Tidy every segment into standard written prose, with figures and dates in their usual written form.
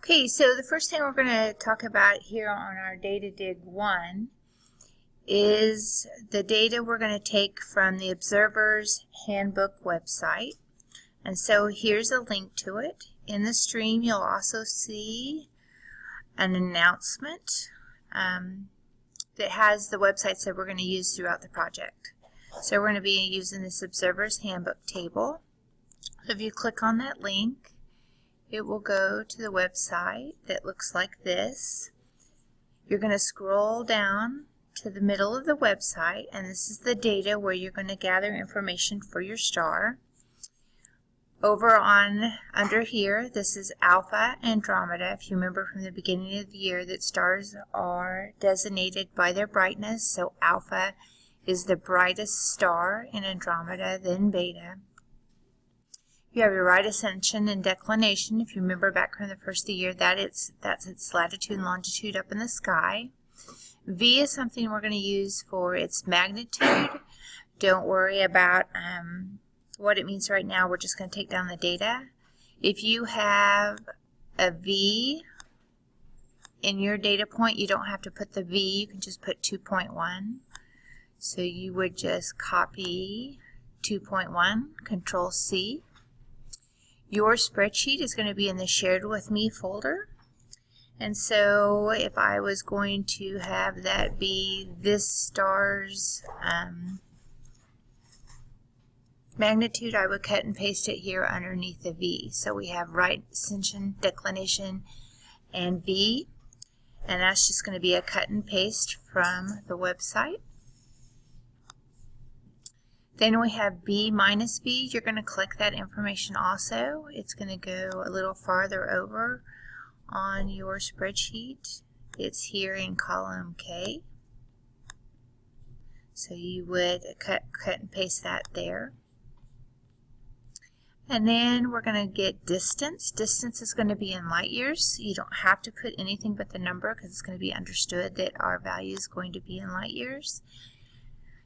Okay, so the first thing we're going to talk about here on our Data Dig 1 is the data we're going to take from the Observer's Handbook website. And so here's a link to it. In the stream you'll also see an announcement that has the websites that we're going to use throughout the project. So we're going to be using this Observer's Handbook table. So if you click on that link, it will go to the website that looks like this. You're going to scroll down to the middle of the website, and this is the data where you're going to gather information for your star. Over on under here, this is Alpha Andromeda. If you remember from the beginning of the year that stars are designated by their brightness, so Alpha is the brightest star in Andromeda, then Beta. You have your right ascension and declination. If you remember back from the first of the year, that's its latitude and longitude up in the sky. V is something we're going to use for its magnitude. Don't worry about what it means right now. We're just going to take down the data. If you have a V in your data point, you don't have to put the V. You can just put 2.1. So you would just copy 2.1, Control C. Your spreadsheet is going to be in the Shared With Me folder. And so if I was going to have that be this star's magnitude, I would cut and paste it here underneath the V. So we have right ascension, declination, and V. And that's just going to be a cut and paste from the website. Then we have B minus V. You're going to click that information also. It's going to go a little farther over on your spreadsheet. It's here in column K. So you would cut and paste that there. And then we're going to get distance. Distance is going to be in light years. You don't have to put anything but the number because it's going to be understood that our value is going to be in light years.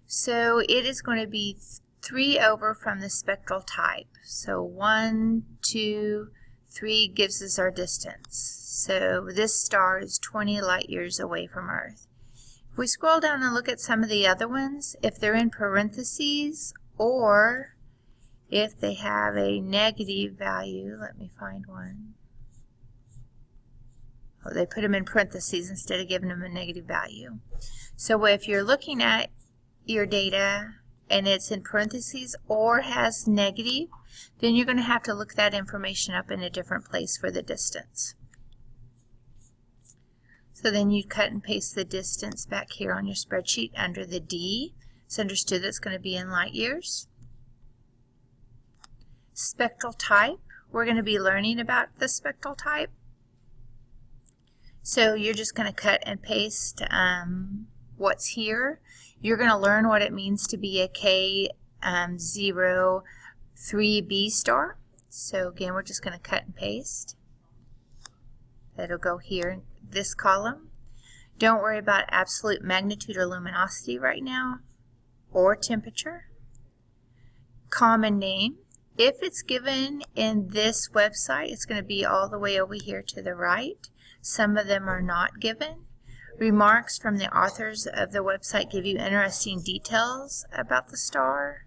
So it is going to be 3 over from the spectral type. So 1, 2, 3 gives us our distance. So this star is 20 light years away from Earth. If we scroll down and look at some of the other ones, if they're in parentheses or if they have a negative value, let me find one. Oh, they put them in parentheses instead of giving them a negative value. So if you're looking at your data and it's in parentheses or has negative, then you're going to have to look that information up in a different place for the distance. So then you cut and paste the distance back here on your spreadsheet under the D. It's understood that's going to be in light years. Spectral type, we're going to be learning about the spectral type. So you're just going to cut and paste what's here. You're going to learn what it means to be a K03b star. So again, we're just going to cut and paste. That'll go here in this column. Don't worry about absolute magnitude or luminosity right now, or temperature. Common name. If it's given in this website, it's going to be all the way over here to the right. Some of them are not given. Remarks from the authors of the website give you interesting details about the star.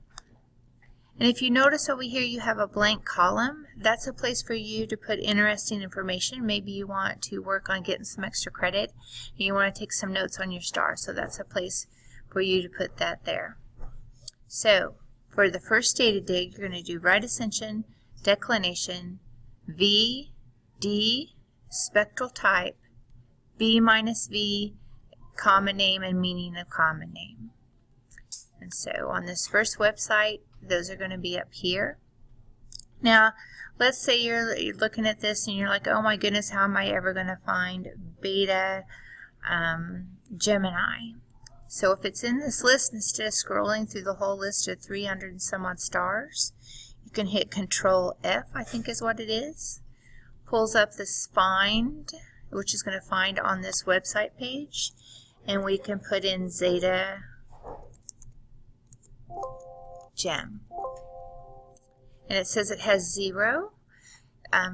And if you notice over here you have a blank column, that's a place for you to put interesting information. Maybe you want to work on getting some extra credit and you want to take some notes on your star. So that's a place for you to put that there. So for the first data dig, you're going to do right ascension, declination, V, D, spectral type, B minus V, common name, and meaning of common name. And so on this first website, those are going to be up here. Now, let's say you're looking at this and you're like, oh my goodness, how am I ever going to find Beta Gemini? So if it's in this list, instead of scrolling through the whole list of 300 and some odd stars, you can hit Control F, I think is what it is. Pulls up this find, which is going to find on this website page, and we can put in Zeta Gem. And it says it has 0.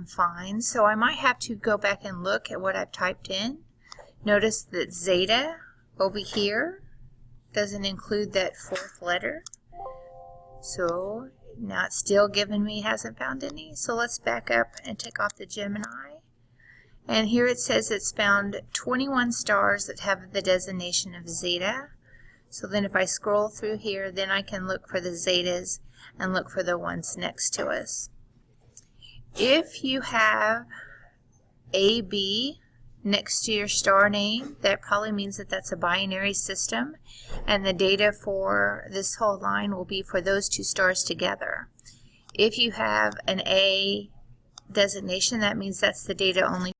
find, so I might have to go back and look at what I've typed in. Notice that zeta over here doesn't include that fourth letter. So now it's still giving me hasn't found any. So let's back up and take off the Gemini. And here it says it's found 21 stars that have the designation of zeta. So then if I scroll through here, then I can look for the zetas and look for the ones next to us. If you have AB next to your star name, that probably means that that's a binary system, and the data for this whole line will be for those two stars together. If you have an A designation, that means that's the data only